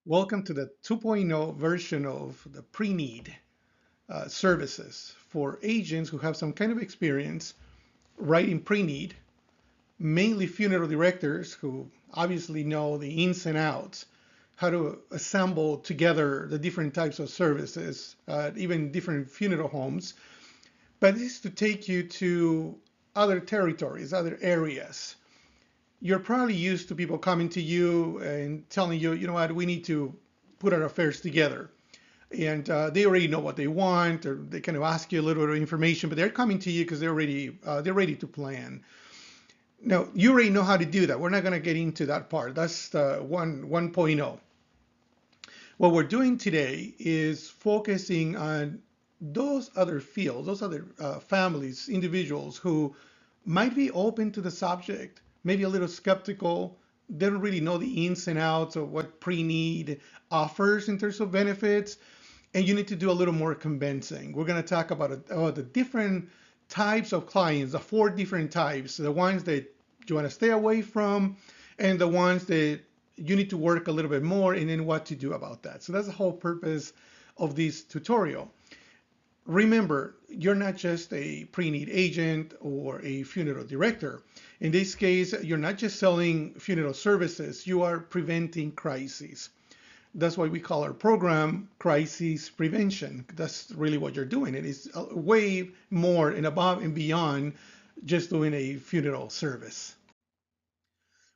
Welcome to the 2.0 version of the pre-need services for agents who have some kind of experience writing pre-need, mainly funeral directors who obviously know the ins and outs, how to assemble together the different types of services, even different funeral homes. But this is to take you to other territories, other areas. You're probably used to people coming to you and telling you, you know what, we need to put our affairs together. And they already know what they want, or they kind of ask you a little bit of information, but they're coming to you because they're ready to plan. Now, you already know how to do that. We're not going to get into that part. That's the 1.0. What we're doing today is focusing on those other fields, those other families, individuals who might be open to the subject, maybe a little skeptical. They don't really know the ins and outs of what pre-need offers in terms of benefits, and you need to do a little more convincing. We're going to talk about the different types of clients, the four different types, the ones that you want to stay away from, and the ones that you need to work a little bit more, and then what to do about that. So that's the whole purpose of this tutorial. Remember, you're not just a pre-need agent or a funeral director. In this case, you're not just selling funeral services, you are preventing crises. That's why we call our program crisis prevention. That's really what you're doing. It is way more and above and beyond just doing a funeral service.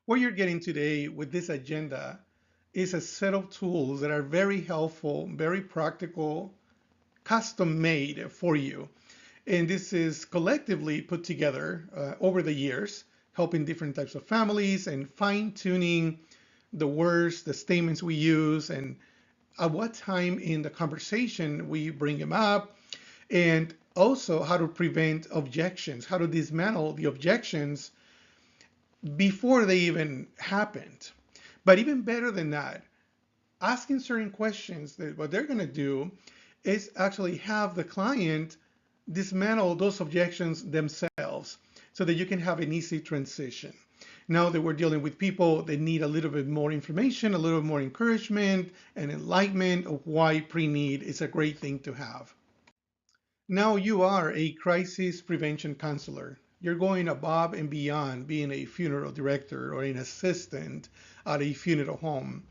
What you're getting today with this agenda is a set of tools that are very helpful, very practical, custom made for you. And this is collectively put together over the years, helping different types of families and fine tuning the words, the statements we use, and at what time in the conversation we bring them up, and also how to prevent objections, how to dismantle the objections before they even happened. But even better than that, asking certain questions, that what they're going to do is actually have the client dismantle those objections themselves so that you can have an easy transition. Now that we're dealing with people that need a little bit more information, a little more encouragement and enlightenment of why pre-need is a great thing to have. Now you are a crisis prevention counselor. You're going above and beyond being a funeral director or an assistant at a funeral home.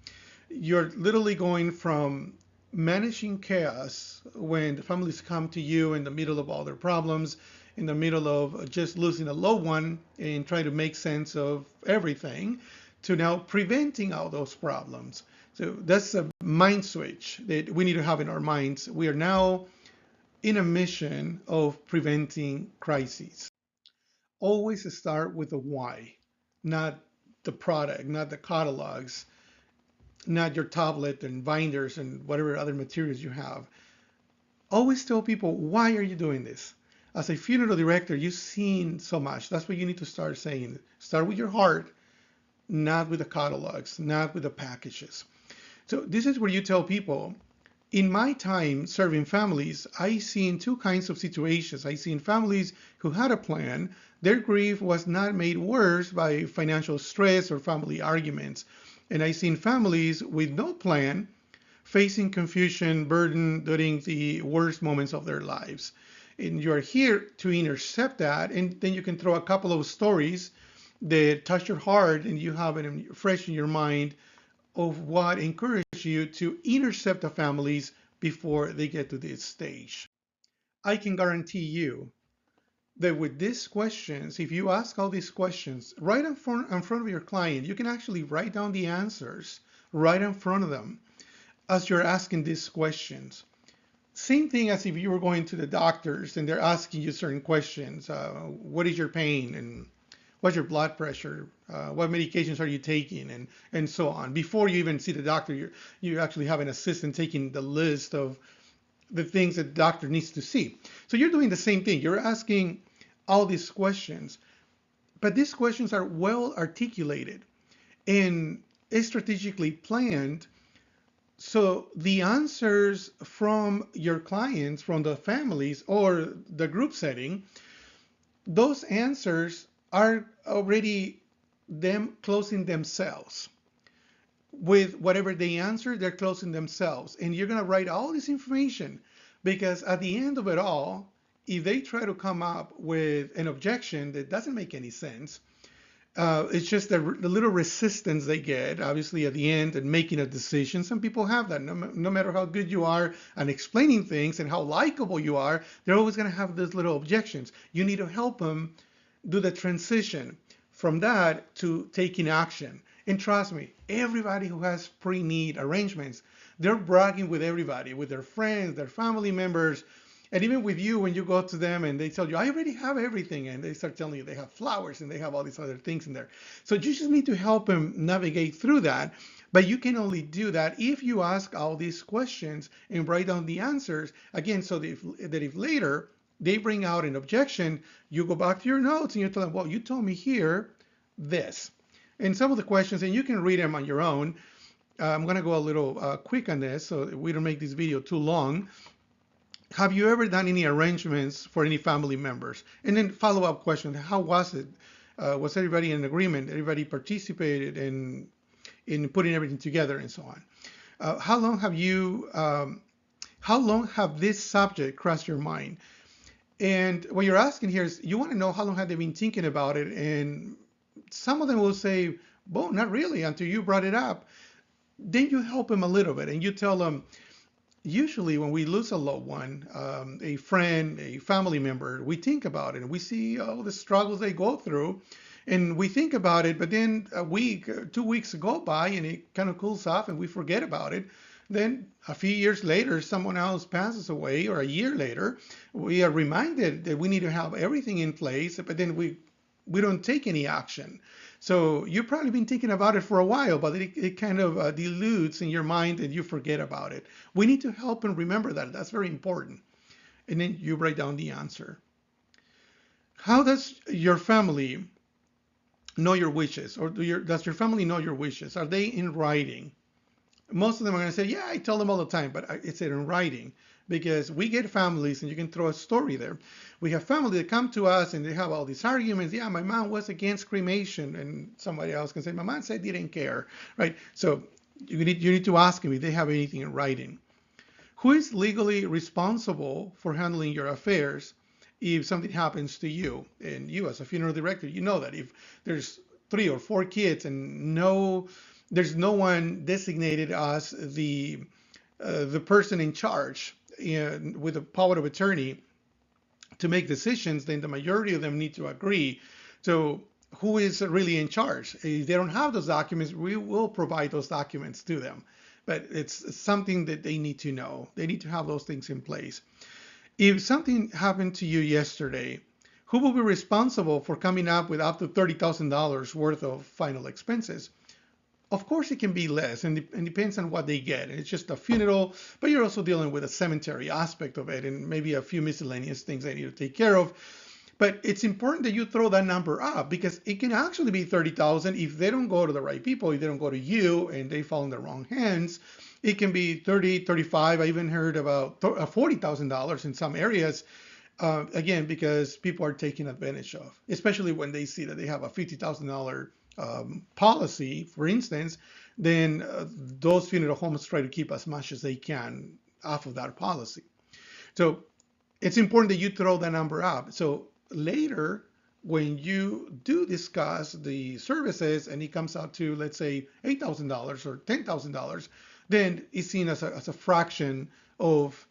You're literally going from managing chaos when the families come to you in the middle of all their problems, in the middle of just losing a loved one and trying to make sense of everything, to now preventing all those problems. So that's a mind switch that we need to have in our minds. We are now in a mission of preventing crises. Always start with the why, not the product, not the catalogs, not your tablet and binders and whatever other materials you have. Always tell people, why are you doing this? As a funeral director, you've seen so much. That's what you need to start saying. Start with your heart, not with the catalogs, not with the packages. So this is where you tell people, in my time serving families, I seen two kinds of situations. I seen families who had a plan. Their grief was not made worse by financial stress or family arguments. And I seen families with no plan facing confusion, burden during the worst moments of their lives. And you're here to intercept that, and then you can throw a couple of stories that touch your heart and you have it fresh in your mind of what encouraged you to intercept the families before they get to this stage. I can guarantee you that with these questions, if you ask all these questions right in front of your client, you can actually write down the answers right in front of them as you're asking these questions. Same thing as if you were going to the doctors and they're asking you certain questions. What is your pain? And what's your blood pressure? What medications are you taking? And so on. Before you even see the doctor, you actually have an assistant taking the list of the things that the doctor needs to see. So you're doing the same thing. You're asking all these questions, but these questions are well articulated and strategically planned. So the answers from your clients, from the families or the group setting, those answers are already them closing themselves. with whatever they answer, they're closing themselves. And you're going to write all this information because at the end of it all, if they try to come up with an objection that doesn't make any sense, it's just the little resistance they get, obviously, at the end and making a decision. Some people have that. No matter how good you are at explaining things and how likable you are, they're always going to have those little objections. You need to help them do the transition from that to taking action. And trust me, everybody who has pre-need arrangements, they're bragging with everybody, with their friends, their family members, and even with you when you go to them and they tell you, I already have everything, and they start telling you they have flowers and they have all these other things in there. So you just need to help them navigate through that. But you can only do that if you ask all these questions and write down the answers. Again, so that if later they bring out an objection, you go back to your notes and you tell them, well, you told me here this. And some of the questions, and you can read them on your own. I'm going to go a little quick on this so we don't make this video too long. Have you ever done any arrangements for any family members? And then follow-up question, how was it? Was everybody in agreement? Everybody participated in putting everything together and so on? How long have this subject crossed your mind? And what you're asking here is you want to know how long have they been thinking about it, and some of them will say, well, not really until you brought it up. Then you help them a little bit and you tell them, usually when we lose a loved one, a friend, a family member, we think about it and we see all the struggles they go through and we think about it, but then a week, 2 weeks go by and it kind of cools off and we forget about it. Then a few years later, someone else passes away, or a year later, we are reminded that we need to have everything in place, but then we don't take any action. So you've probably been thinking about it for a while, but it kind of dilutes in your mind and you forget about it. We need to help and remember that. That's very important. And then you write down the answer. How does your family know your wishes? Or does your family know your wishes? Are they in writing? Most of them are going to say, yeah, I tell them all the time, but it's in writing. Because we get families, and you can throw a story there. We have family that come to us and they have all these arguments. Yeah, my mom was against cremation, and somebody else can say, my mom said didn't care, right? So you need to ask them if they have anything in writing. Who is legally responsible for handling your affairs if something happens to you? And you, as a funeral director, you know that if there's 3 or 4 kids and there's no one designated as the person in charge with a power of attorney to make decisions, then the majority of them need to agree. So who is really in charge? If they don't have those documents, we will provide those documents to them. But it's something that they need to know. They need to have those things in place. If something happened to you yesterday, who will be responsible for coming up with up to $30,000 worth of final expenses? Of course, it can be less, and it depends on what they get. It's just a funeral, but you're also dealing with a cemetery aspect of it and maybe a few miscellaneous things they need to take care of. But it's important that you throw that number up because it can actually be 30,000 if they don't go to the right people, if they don't go to you and they fall in the wrong hands. It can be 30, 35. I even heard about $40,000 in some areas. Again, because people are taking advantage of, especially when they see that they have a $50,000 policy, for instance, then those funeral homes try to keep as much as they can off of that policy. So it's important that you throw that number up. So later, when you do discuss the services and it comes out to, let's say, $8,000 or $10,000, then it's seen as a fraction of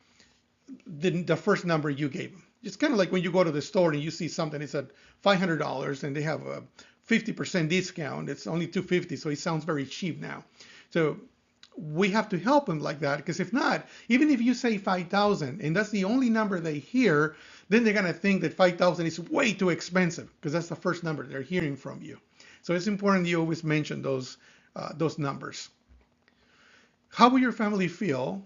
the first number you gave them. It's kind of like when you go to the store and you see something, it's at $500 and they have a 50% discount. It's only $250, so it sounds very cheap now. So we have to help them like that, because if not, even if you say 5,000 and that's the only number they hear, then they're going to think that 5,000 is way too expensive because that's the first number they're hearing from you. So it's important you always mention those numbers. How will your family feel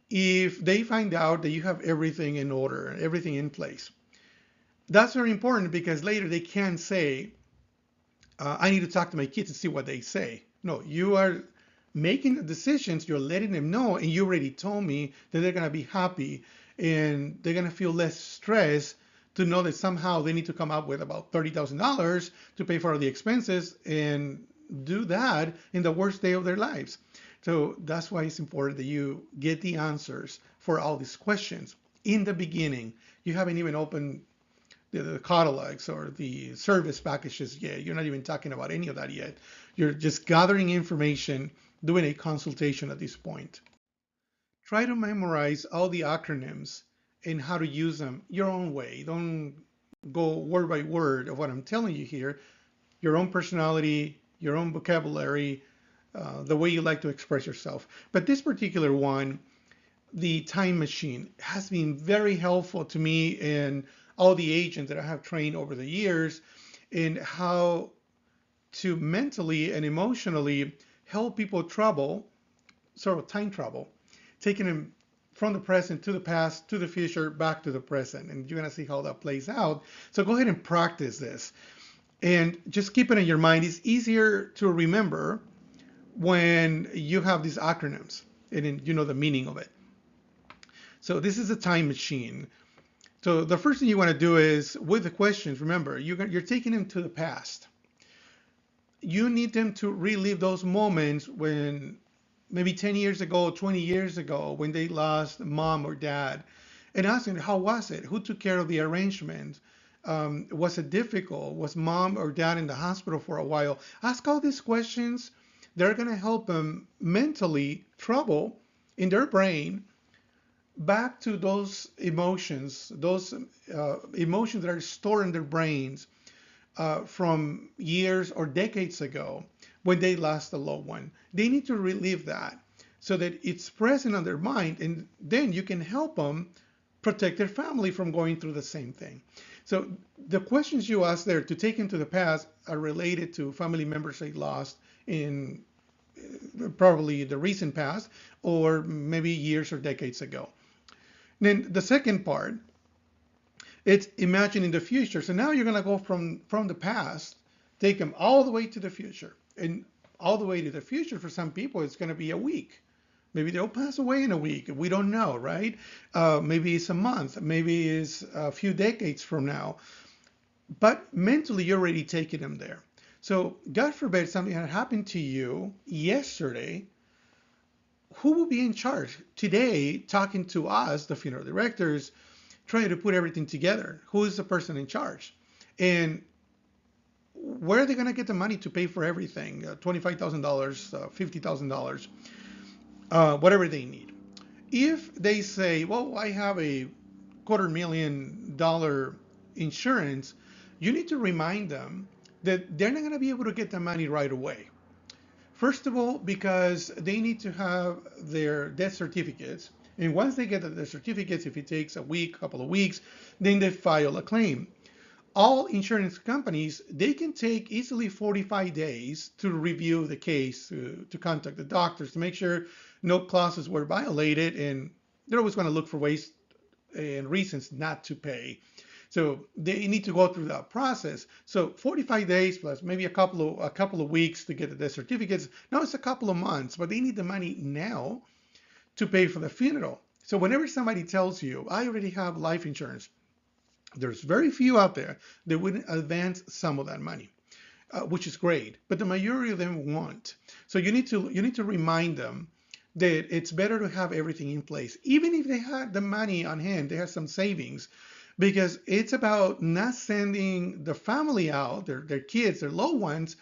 if they find out that you have everything in order, everything in place? That's very important because later they can't say, I need to talk to my kids and see what they say. No, you are making the decisions, you're letting them know, and you already told me that they're going to be happy and they're going to feel less stress to know that somehow they need to come up with about $30,000 to pay for all the expenses, and do that in the worst day of their lives. So that's why it's important that you get the answers for all these questions in the beginning. You haven't even opened the catalogs or the service packages yet. You're not even talking about any of that yet. You're just gathering information, doing a consultation at this point. Try to memorize all the acronyms and how to use them your own way. Don't go word by word of what I'm telling you here. Your own personality, your own vocabulary, the way you like to express yourself. But this particular one, the time machine, has been very helpful to me and all the agents that I have trained over the years in how to mentally and emotionally help people trouble, sort of time travel, taking them from the present to the past to the future back to the present. And you're going to see how that plays out. So go ahead and practice this. And just keep it in your mind. It's easier to remember when you have these acronyms and you know the meaning of it. So this is a time machine. So the first thing you want to do is with the questions, remember, you're taking them to the past. You need them to relive those moments when maybe 10 years ago, 20 years ago, when they lost mom or dad, and ask them, how was it? Who took care of the arrangement? Was it difficult? Was mom or dad in the hospital for a while? Ask all these questions. They're going to help them mentally trouble in their brain back to those emotions that are stored in their brains from years or decades ago when they lost a loved one. They need to relive that so that it's present on their mind, and then you can help them protect their family from going through the same thing. So the questions you ask there to take into the past are related to family members they lost in probably the recent past or maybe years or decades ago. Then the second part, it's imagining the future. So now you're going to go from the past, take them all the way to the future. And all the way to the future for some people, it's going to be a week. Maybe they'll pass away in a week. We don't know, right? Maybe it's a month. Maybe it's a few decades from now. But mentally, you're already taking them there. So God forbid something had happened to you yesterday. Who will be in charge today, talking to us, the funeral directors, trying to put everything together? Who is the person in charge? And where are they going to get the money to pay for everything? $25,000, $50,000, whatever they need. If they say, well, I have a $250,000 insurance, you need to remind them that they're not going to be able to get the money right away. First of all, because they need to have their death certificates. And once they get the certificates, if it takes a week, a couple of weeks, then they file a claim. All insurance companies, they can take easily 45 days to review the case, to contact the doctors, to make sure no clauses were violated. And they're always going to look for ways and reasons not to pay. So they need to go through that process. So 45 days plus maybe a couple of weeks to get the certificates. Now it's a couple of months, but they need the money now to pay for the funeral. So whenever somebody tells you, I already have life insurance, there's very few out there that would advance some of that money, which is great. But the majority of them won't. So you need to remind them that it's better to have everything in place, even if they had the money on hand, they have some savings. Because it's about not sending the family out, their kids, their loved ones,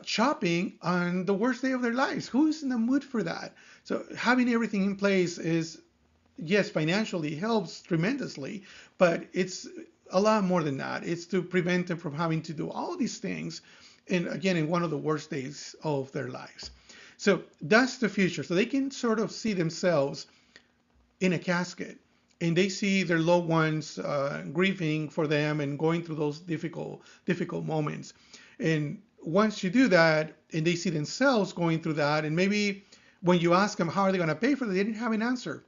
shopping on the worst day of their lives. Who's in the mood for that? So having everything in place is, yes, financially helps tremendously, but it's a lot more than that. It's to prevent them from having to do all these things, and again, in one of the worst days of their lives. So that's the future. So they can sort of see themselves in a casket, and they see their loved ones grieving for them and going through those difficult moments. And once you do that, and they see themselves going through that, and maybe when you ask them how are they going to pay for it, they didn't have an answer.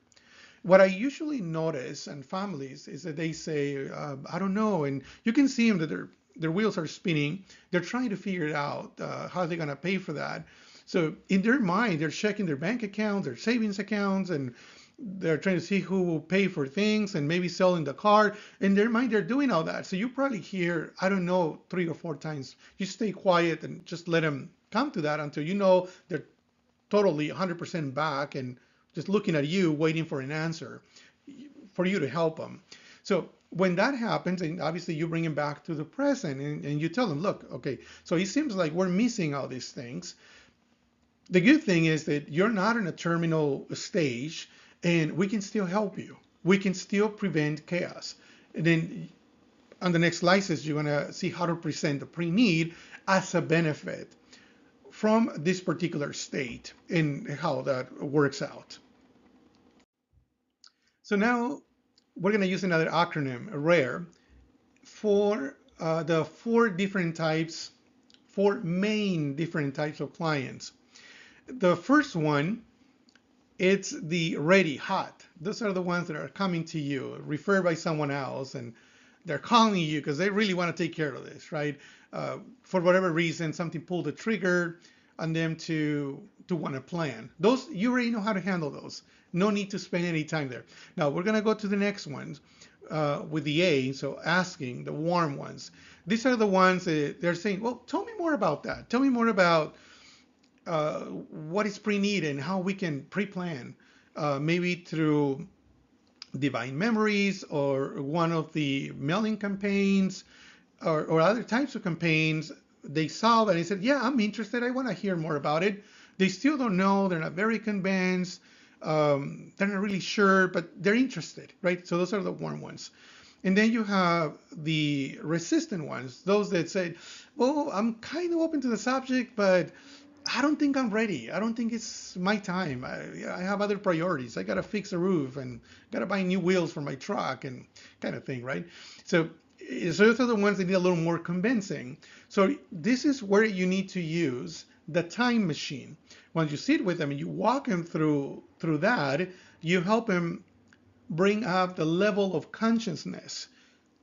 What I usually notice in families is that they say, I don't know, and you can see them that their wheels are spinning. They're trying to figure it out, how they're going to pay for that. So in their mind, they're checking their bank account, their savings accounts, and They're trying to see who will pay for things and maybe selling the car. In their mind, they're doing all that. So you probably hear, I don't know, 3 or 4 times. You stay quiet and just let them come to that until you know they're totally 100% back and just looking at you, waiting for an answer for you to help them. So when that happens, and obviously you bring them back to the present and you tell them, look, okay, so it seems like we're missing all these things. The good thing is that you're not in a terminal stage and we can still help you. We can still prevent chaos. And then on the next slices, you're going to see how to present the pre-need as a benefit from this particular state and how that works out. So now we're going to use another acronym, RARE, for the four main different types of clients. The first one, it's the ready, hot. Those are the ones that are coming to you, referred by someone else, and they're calling you because they really want to take care of this, right? For whatever reason, something pulled the trigger on them to want to plan. Those, you already know how to handle those. No need to spend any time there. Now we're going to go to the next ones with the A, so asking, the warm ones. These are the ones that they're saying, well, tell me more about that. Tell me more about what is pre-need and how we can pre-plan, maybe through divine memories or one of the mailing campaigns or other types of campaigns. They saw that and said, yeah, I'm interested. I want to hear more about it. They still don't know. They're not very convinced. They're not really sure, but they're interested, right? So those are the warm ones. And then you have the resistant ones, those that say, well, I'm kind of open to the subject, but I don't think I'm ready. I don't think it's my time. I have other priorities. I got to fix a roof and got to buy new wheels for my truck and kind of thing, right? So those are the ones that need a little more convincing. So this is where you need to use the time machine. Once you sit with them and you walk them through that, you help them bring up the level of consciousness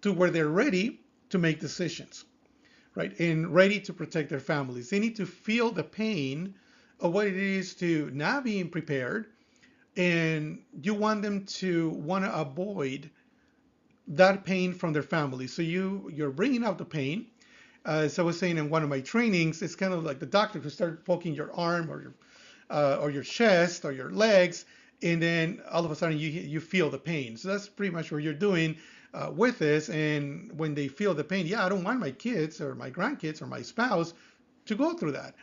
to where they're ready to make decisions, right? And ready to protect their families. They need to feel the pain of what it is to not being prepared, and you want them to want to avoid that pain from their family. So you're bringing out the pain. As I was saying in one of my trainings, it's kind of like the doctor who started poking your arm or your chest or your legs, and then all of a sudden you feel the pain. So that's pretty much what you're doing with this. And when they feel the pain, yeah, I don't want my kids or my grandkids or my spouse to go through that,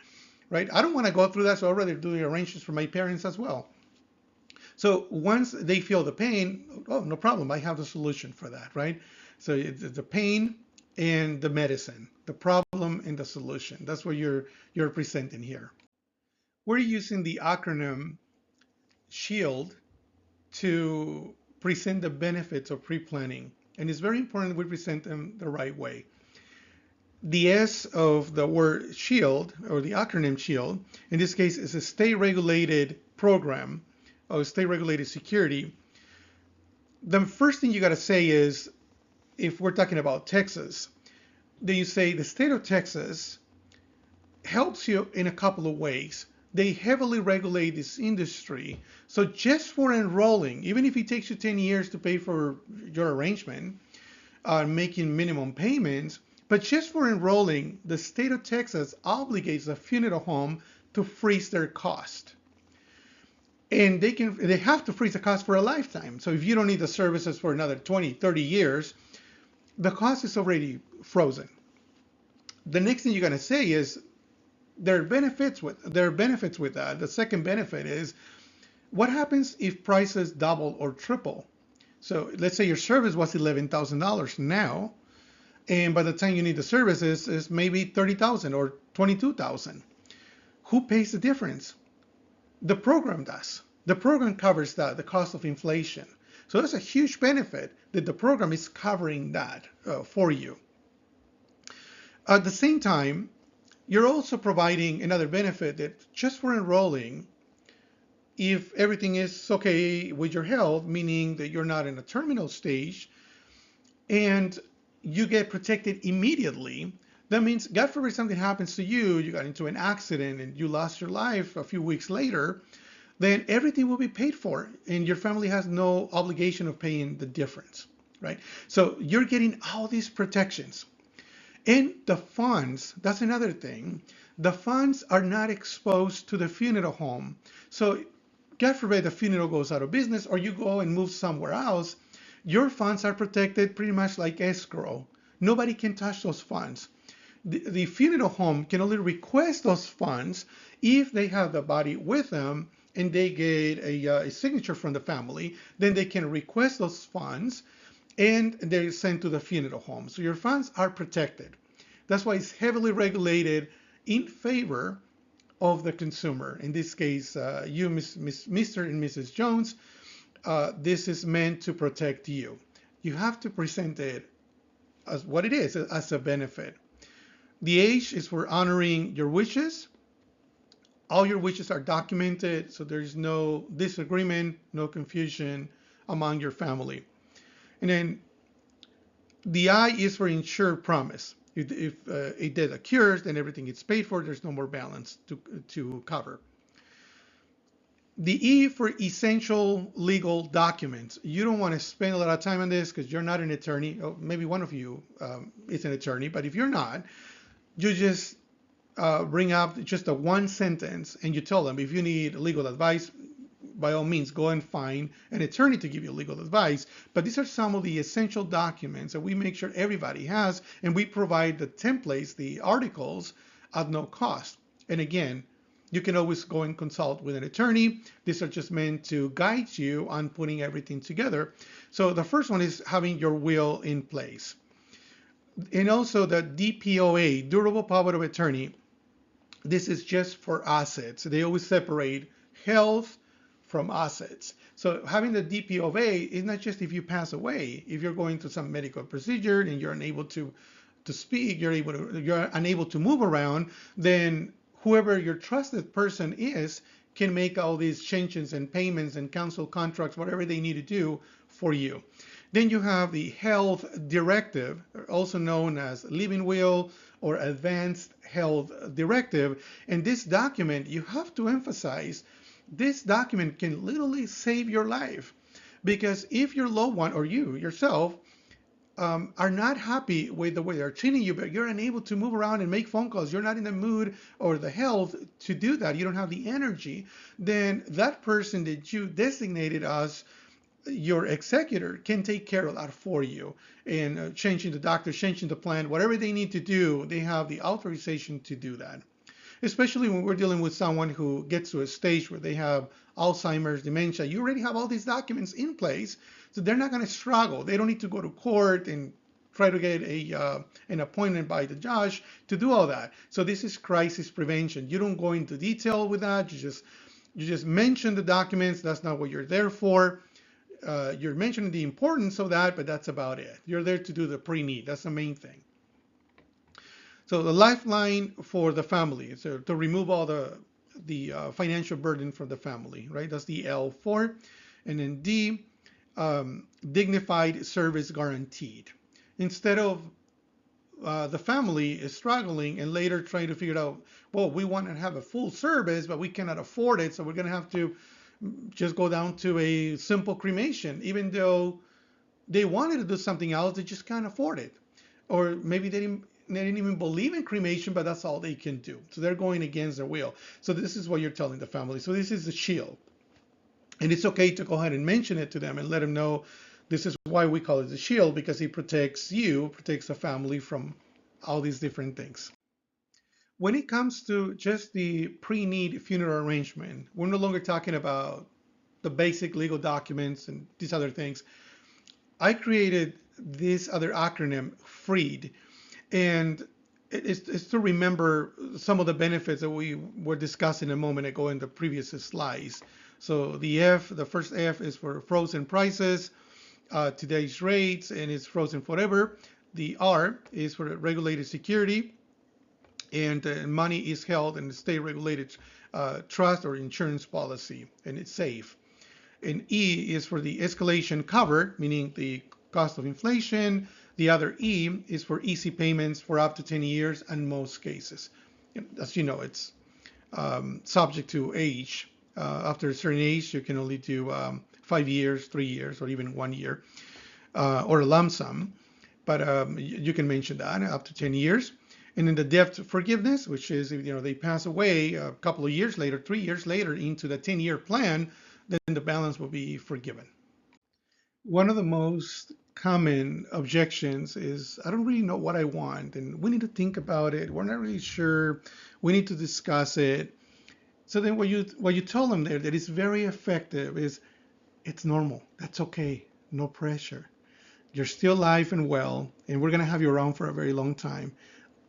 right? I don't want to go through that, so I'd rather do the arrangements for my parents as well. So once they feel the pain, oh, no problem, I have the solution for that, right? So it's the pain and the medicine, the problem and the solution. That's what you're presenting here. We're using the acronym SHIELD to present the benefits of pre-planning. And it's very important that we present them the right way. The S of the word SHIELD, or the acronym SHIELD, in this case is a state-regulated program or state-regulated security. The first thing you got to say is, if we're talking about Texas, then you say the state of Texas helps you in a couple of ways. They heavily regulate this industry. So just for enrolling, even if it takes you 10 years to pay for your arrangement, making minimum payments, but just for enrolling, the state of Texas obligates the funeral home to freeze their cost. And they have to freeze the cost for a lifetime. So if you don't need the services for another 20, 30 years, the cost is already frozen. The next thing you're going to say is there are benefits with that. The second benefit is, what happens if prices double or triple? So let's say your service was $11,000 now, and by the time you need the services, it's maybe $30,000 or $22,000. Who pays the difference? The program does. The program covers that, the cost of inflation. So that's a huge benefit that the program is covering that for you. At the same time, you're also providing another benefit that just for enrolling, if everything is okay with your health, meaning that you're not in a terminal stage, and you get protected immediately, that means, God forbid something happens to you, you got into an accident and you lost your life a few weeks later, then everything will be paid for and your family has no obligation of paying the difference, right? So you're getting all these protections. And the funds, that's another thing. The funds are not exposed to the funeral home. So God forbid the funeral goes out of business or you go and move somewhere else, your funds are protected pretty much like escrow. Nobody can touch those funds. The funeral home can only request those funds if they have the body with them and they get a signature from the family. Then they can request those funds and they're sent to the funeral home. So your funds are protected. That's why it's heavily regulated in favor of the consumer. In this case, you, Mr. and Mrs. Jones, this is meant to protect you. You have to present it as what it is, as a benefit. The age is for honoring your wishes. All your wishes are documented, so there's no disagreement, no confusion among your family. And then the I is for insured promise. If a death occurs, then everything gets paid for. There's no more balance to cover. The E for essential legal documents. You don't want to spend a lot of time on this because you're not an attorney. Oh, maybe one of you is an attorney, but if you're not, you just bring up just a one sentence and you tell them if you need legal advice, by all means, go and find an attorney to give you legal advice. But these are some of the essential documents that we make sure everybody has, and we provide the templates, the articles, at no cost. And again, you can always go and consult with an attorney. These are just meant to guide you on putting everything together. So the first one is having your will in place. And also the DPOA, Durable Power of Attorney. This is just for assets. They always separate health from assets. So having the DPOA is not just if you pass away. If you're going through some medical procedure and you're unable to speak, you're unable to move around, then whoever your trusted person is can make all these changes and payments and cancel contracts, whatever they need to do for you. Then you have the health directive, also known as living will or advanced health directive. And this document, you have to emphasize, this document can literally save your life. Because if your loved one or you yourself are not happy with the way they're treating you, but you're unable to move around and make phone calls, you're not in the mood or the health to do that, you don't have the energy, then that person that you designated as your executor can take care of that for you. And changing the doctor, changing the plan, whatever they need to do, they have the authorization to do that. Especially when we're dealing with someone who gets to a stage where they have Alzheimer's, dementia, you already have all these documents in place, so they're not going to struggle. They don't need to go to court and try to get an appointment by the judge to do all that. So this is crisis prevention. You don't go into detail with that. You just mention the documents. That's not what you're there for. You're mentioning the importance of that, but that's about it. You're there to do the pre-need. That's the main thing. So the lifeline for the family, so to remove all the financial burden from the family, right? That's the L for. And then D, dignified service guaranteed. Instead of the family is struggling and later trying to figure out, well, we want to have a full service, but we cannot afford it, so we're going to have to just go down to a simple cremation, even though they wanted to do something else, they just can't afford it. Or maybe they didn't even believe in cremation, but that's all they can do. So they're going against their will. So this is what you're telling the family. So this is the shield. And it's okay to go ahead and mention it to them and let them know this is why we call it the shield, because it protects you, protects the family from all these different things. When it comes to just the pre-need funeral arrangement, we're no longer talking about the basic legal documents and these other things. I created this other acronym, FREED, and it's to remember some of the benefits that we were discussing a moment ago in the previous slides. So the F, the first F is for frozen prices, today's rates, and it's frozen forever. The R is for regulated security, and money is held in the state-regulated trust or insurance policy, and it's safe. And E is for the escalation covered, meaning the cost of inflation. The other E is for easy payments for up to 10 years in most cases. As you know, it's subject to age After a certain age, you can only do 5 years, 3 years, or even 1 year, or a lump sum. But you can mention that up to 10 years. And then the debt forgiveness, which is if they pass away a couple of years later, 3 years later into the 10-year plan, then the balance will be forgiven. One of the most common objections is, I don't really know what I want, and we need to think about it. We're not really sure. We need to discuss it. So then what you tell them there that is very effective is, it's normal. That's okay. No pressure. You're still alive and well, and we're going to have you around for a very long time.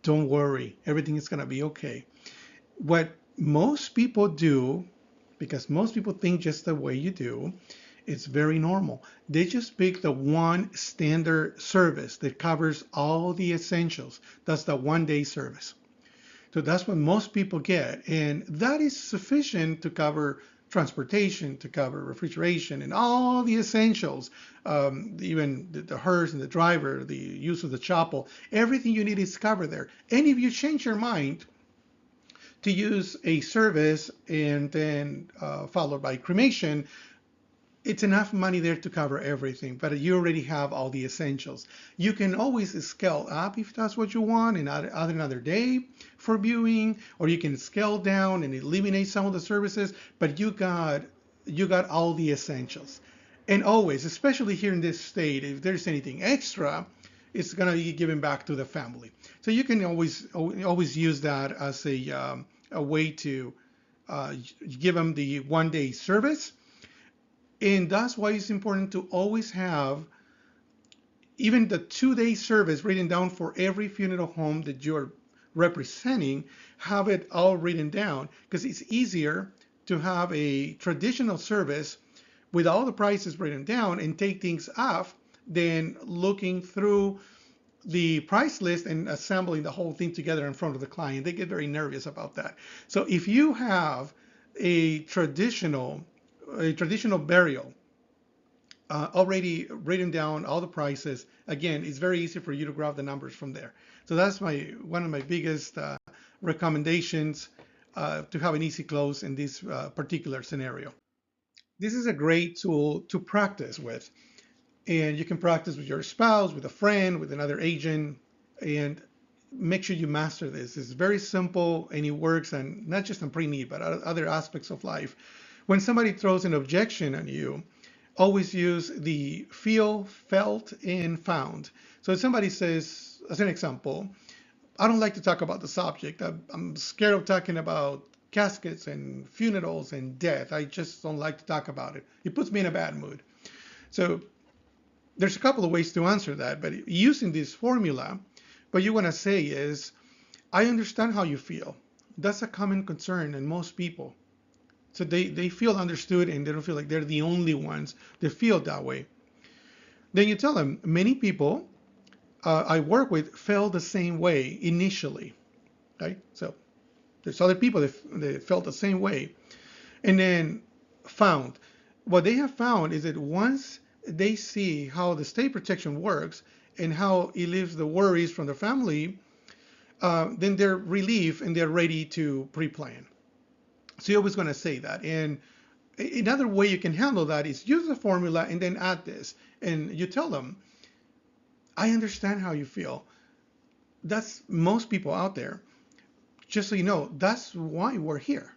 Don't worry. Everything is going to be okay. What most people do, because most people think just the way you do, it's very normal. They just pick the one standard service that covers all the essentials. That's the 1 day service. So that's what most people get. And that is sufficient to cover transportation, to cover refrigeration, and all the essentials, even the hearse and the driver, the use of the chapel, everything you need is covered there. And if you change your mind to use a service and then followed by cremation, it's enough money there to cover everything, but you already have all the essentials. You can always scale up if that's what you want and add another day for viewing, or you can scale down and eliminate some of the services, but you got all the essentials. And always, especially here in this state, if there's anything extra, it's gonna be given back to the family. So you can always use that as a way to give them the 1 day service. And that's why it's important to always have even the 2 day service written down for every funeral home that you're representing. Have it all written down, because it's easier to have a traditional service with all the prices written down and take things off than looking through the price list and assembling the whole thing together in front of the client. They get very nervous about that. So if you have a traditional burial already written down, all the prices, again, it's very easy for you to grab the numbers from there. So that's one of my biggest recommendations to have an easy close in this particular scenario. This is a great tool to practice with, and you can practice with your spouse, with a friend, with another agent, and make sure you master this. It's very simple and it works, and not just on pre-need, but other aspects of life. When somebody throws an objection on you, always use the feel, felt, and found. So if somebody says, as an example, I don't like to talk about the subject. I'm scared of talking about caskets and funerals and death. I just don't like to talk about it. It puts me in a bad mood. So there's a couple of ways to answer that, but using this formula, what you want to say is, I understand how you feel. That's a common concern in most people. So they feel understood, and they don't feel like they're the only ones that feel that way. Then you tell them, many people I work with felt the same way initially. Right? So there's other people that felt the same way. And then found. What they have found is that once they see how the state protection works and how it leaves the worries from the family, then they're relieved and they're ready to pre-plan. So you're always going to say that. And another way you can handle that is use the formula and then add this. And you tell them, I understand how you feel. That's most people out there. Just so you know, that's why we're here.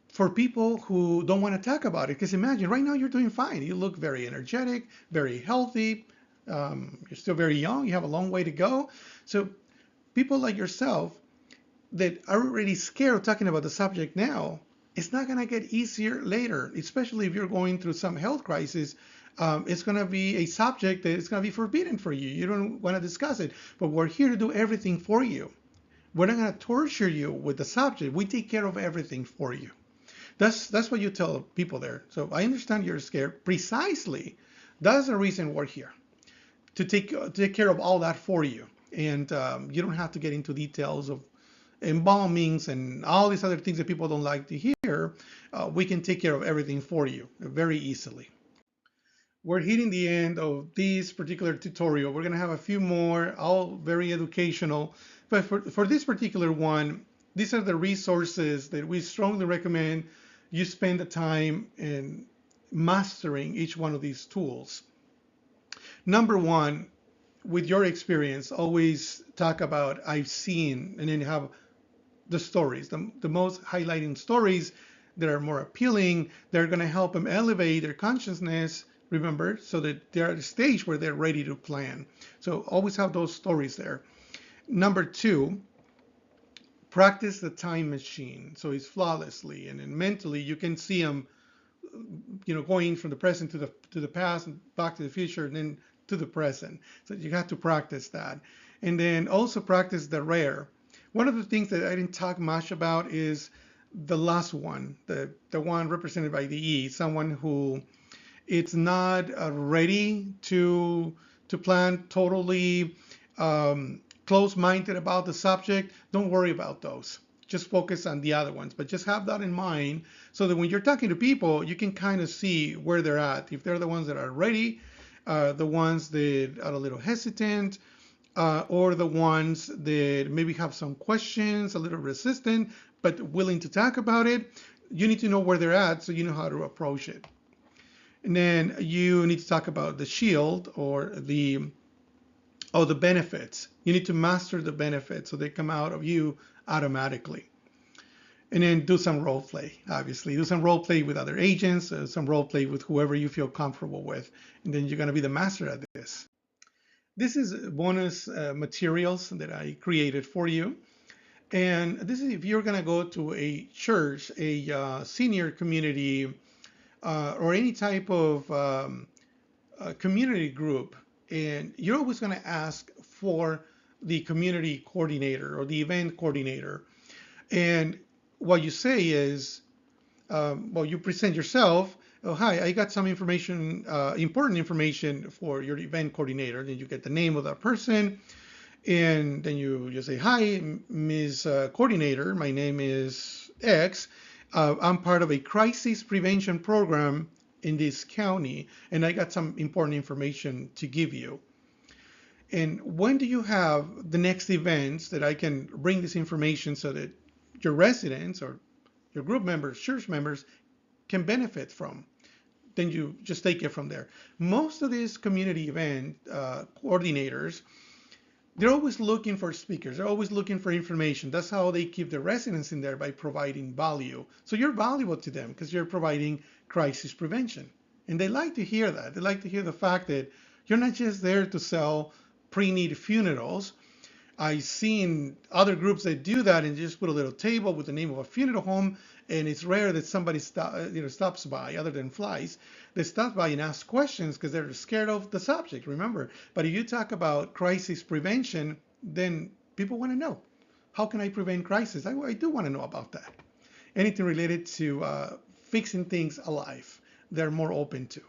For people who don't want to talk about it, because imagine right now you're doing fine. You look very energetic, very healthy. You're still very young. You have a long way to go. So people like yourself that are already scared of talking about the subject now, it's not going to get easier later, especially if you're going through some health crisis. It's going to be a subject that is going to be forbidden for you. You don't want to discuss it, but we're here to do everything for you. We're not going to torture you with the subject. We take care of everything for you. That's what you tell people there. So I understand you're scared. Precisely, that's the reason we're here, to take care of all that for you. And you don't have to get into details of embalmings and all these other things that people don't like to hear. We can take care of everything for you very easily. We're hitting the end of this particular tutorial. We're going to have a few more, all very educational. But for this particular one, these are the resources that we strongly recommend you spend the time in mastering each one of these tools. Number one, with your experience, always talk about I've seen, and then have the stories, the most highlighting stories that are more appealing. They're going to help them elevate their consciousness, remember, so that they're at a stage where they're ready to plan. So always have those stories there. Number two, practice the time machine. So it's flawlessly, and then mentally you can see them, going from the present to the past and back to the future, and then to the present. So you have to practice that, and then also practice the rare. One of the things that I didn't talk much about is the last one, the one represented by the E, someone who it's not ready to plan, totally close-minded about the subject. Don't worry about those. Just focus on the other ones, but just have that in mind so that when you're talking to people, you can kind of see where they're at. If they're the ones that are ready, the ones that are a little hesitant, or the ones that maybe have some questions, a little resistant, but willing to talk about it. You need to know where they're at so you know how to approach it. And then you need to talk about the shield, or the benefits. You need to master the benefits so they come out of you automatically. And then do some role play, obviously. Do some role play with other agents, some role play with whoever you feel comfortable with. And then you're going to be the master at this. This is bonus materials that I created for you. And this is if you're going to go to a church, a senior community, or any type of community group, and you're always going to ask for the community coordinator or the event coordinator. And what you say is, you present yourself. Oh, hi, I got some information, important information for your event coordinator. Then you get the name of that person. And then you say, hi, Ms. Coordinator, my name is X. I'm part of a crisis prevention program in this county, and I got some important information to give you. And when do you have the next events that I can bring this information so that your residents or your group members, church members, can benefit from? Then you just take it from there. Most of these community event coordinators, they're always looking for speakers. They're always looking for information. That's how they keep the residents in there, by providing value. So you're valuable to them because you're providing crisis prevention. And they like to hear that. They like to hear the fact that you're not just there to sell pre-need funerals. I've seen other groups that do that and just put a little table with the name of a funeral home, and it's rare that somebody stops by, other than flies. They stop by and ask questions because they're scared of the subject, remember. But if you talk about crisis prevention, then people want to know, how can I prevent crisis? I do want to know about that. Anything related to fixing things alive, they're more open to.